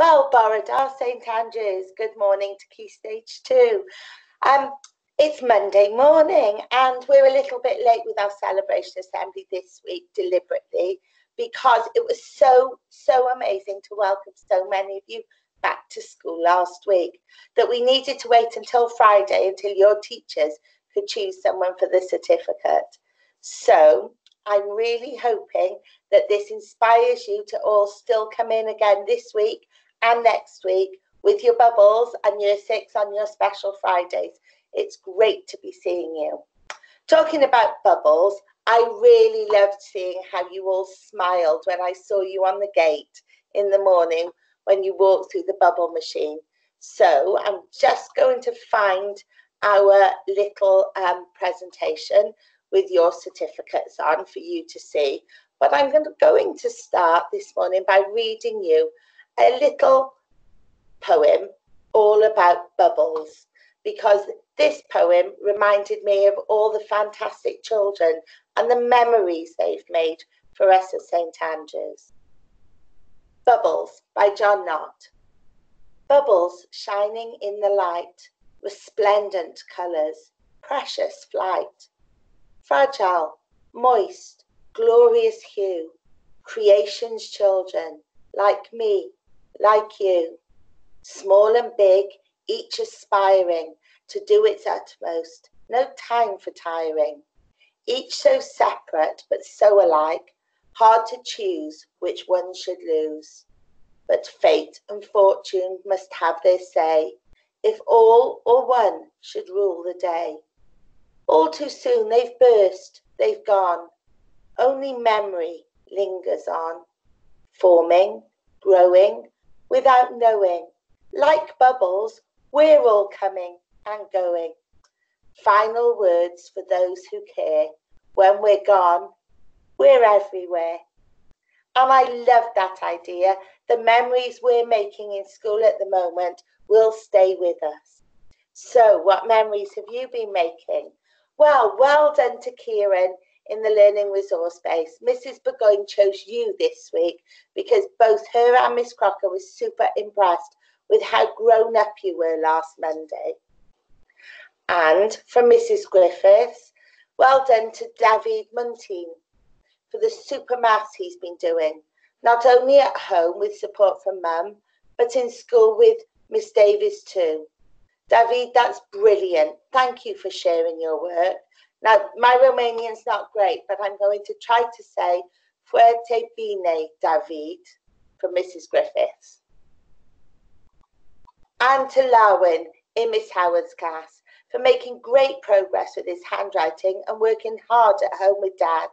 Well, Borodar, St Andrews, good morning to Key Stage 2. It's Monday morning and we're a little bit late with our celebration assembly this week deliberately because it was so amazing to welcome so many of you back to school last week that we needed to wait until Friday until your teachers could choose someone for the certificate. So I'm really hoping that this inspires you to all still come in again this week and next week with your bubbles and year 6 on your special Fridays. It's great to be seeing you. Talking about bubbles, I really loved seeing how you all smiled when I saw you on the gate in the morning when you walked through the bubble machine. So I'm just going to find our little presentation with your certificates on for you to see. But I'm going to start this morning by reading you a little poem all about bubbles, because this poem reminded me of all the fantastic children and the memories they've made for us at St Andrews. Bubbles by John Knott. Bubbles shining in the light, resplendent colours, precious flight. Fragile, moist, glorious hue, creation's children, like me, like you. Small and big, each aspiring to do its utmost, no time for tiring. Each so separate but so alike, hard to choose which one should lose. But fate and fortune must have their say, if all or one should rule the day. All too soon they've burst, they've gone, only memory lingers on, forming, growing, without knowing. Like bubbles, we're all coming and going. Final words for those who care. When we're gone, we're everywhere. And I love that idea. The memories we're making in school at the moment will stay with us. So what memories have you been making? Well done to Kieran in the Learning Resource Base. Mrs. Burgoyne chose you this week because both her and Miss Crocker were super impressed with how grown up you were last Monday. And from Mrs. Griffiths, well done to David Muntean for the super maths he's been doing, not only at home with support from Mum, but in school with Miss Davies too. David, that's brilliant. Thank you for sharing your work. Now, my Romanian's not great, but I'm going to try to say Fuerte bine, David, from Mrs. Griffiths. And to Larwin in Miss Howard's class for making great progress with his handwriting and working hard at home with Dad.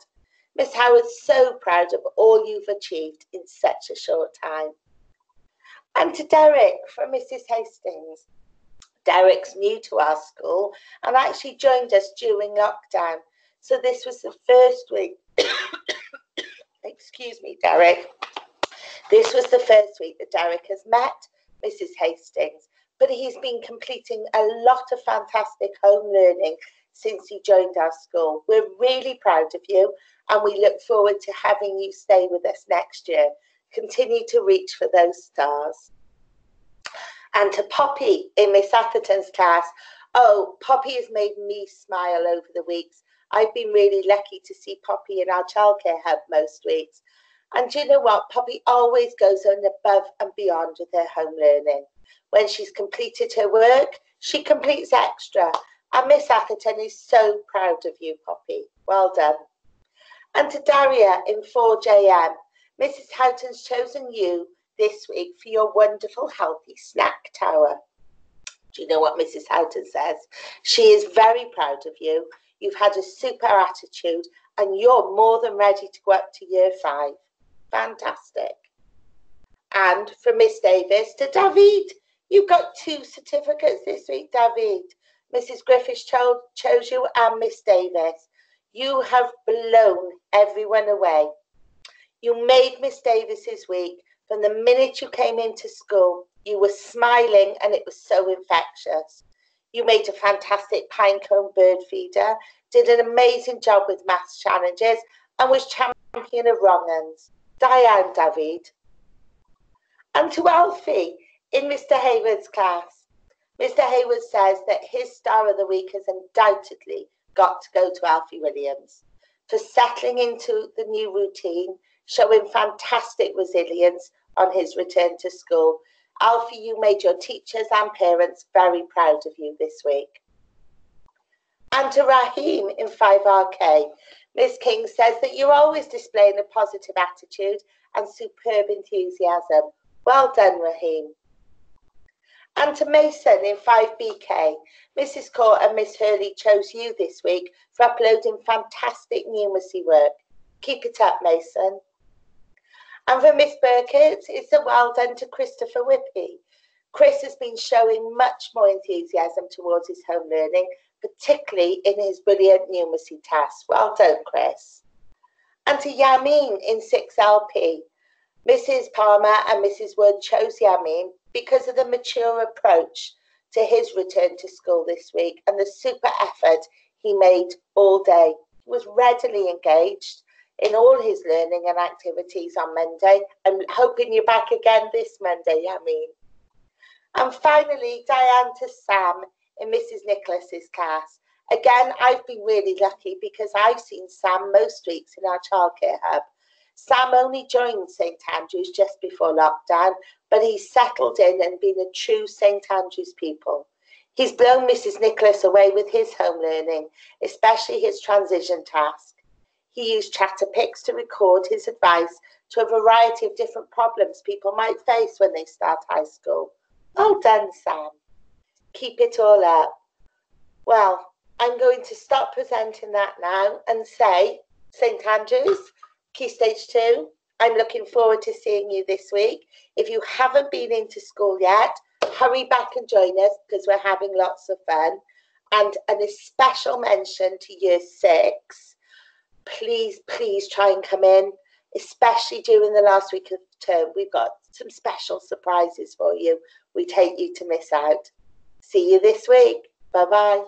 Miss Howard's so proud of all you've achieved in such a short time. And to Derek from Mrs. Hastings. Derek's new to our school and actually joined us during lockdown. So this was the first week, excuse me, Derek. This was the first week that Derek has met Mrs. Hastings, but he's been completing a lot of fantastic home learning since he joined our school. We're really proud of you and we look forward to having you stay with us next year. Continue to reach for those stars. And to Poppy in Miss Atherton's class. Oh, Poppy has made me smile over the weeks. I've been really lucky to see Poppy in our childcare hub most weeks. And do you know what? Poppy always goes on above and beyond with her home learning. When she's completed her work, she completes extra. And Miss Atherton is so proud of you, Poppy. Well done. And to Daria in 4JM, Mrs. Houghton's chosen you this week for your wonderful healthy snack tower. Do you know what Mrs. Houghton says? She is very proud of you. You've had a super attitude and you're more than ready to go up to year 5. Fantastic. And from Miss Davis to David, you've got 2 certificates this week, David. Mrs. Griffiths chose you and Miss Davis. You have blown everyone away. You made Miss Davis's week. From the minute you came into school, you were smiling and it was so infectious. You made a fantastic pinecone bird feeder, did an amazing job with maths challenges and was champion of wrong uns. Diane, David. And to Alfie in Mr. Hayward's class. Mr. Hayward says that his star of the week has undoubtedly got to go to Alfie Williams for settling into the new routine, showing fantastic resilience on his return to school. Alfie, you made your teachers and parents very proud of you this week. And to Raheem in 5RK, Miss King says that you're always displaying a positive attitude and superb enthusiasm. Well done, Raheem. And to Mason in 5BK, Mrs. Court and Miss Hurley chose you this week for uploading fantastic numeracy work. Keep it up, Mason. And for Miss Burkett, it's a well done to Christopher Whippy. Chris has been showing much more enthusiasm towards his home learning, particularly in his brilliant numeracy tasks. Well done, Chris. And to Yamin in 6LP, Mrs. Palmer and Mrs. Wood chose Yamin because of the mature approach to his return to school this week and the super effort he made all day. He was readily engaged in all his learning and activities on Monday. I'm hoping you're back again this Monday, Yamin. And finally, Diane to Sam in Mrs. Nicholas's class. Again, I've been really lucky because I've seen Sam most weeks in our childcare hub. Sam only joined St Andrews just before lockdown, but he's settled in and been a true St Andrews pupil. He's blown Mrs. Nicholas away with his home learning, especially his transition task. He used Chatterpix to record his advice to a variety of different problems people might face when they start high school. Well done, Sam. Keep it all up. Well, I'm going to stop presenting that now and say, St Andrews, Key Stage 2, I'm looking forward to seeing you this week. If you haven't been into school yet, hurry back and join us because we're having lots of fun. And a special mention to Year 6. Please, please try and come in, especially during the last week of the term. We've got some special surprises for you. We'd hate you to miss out. See you this week. Bye-bye.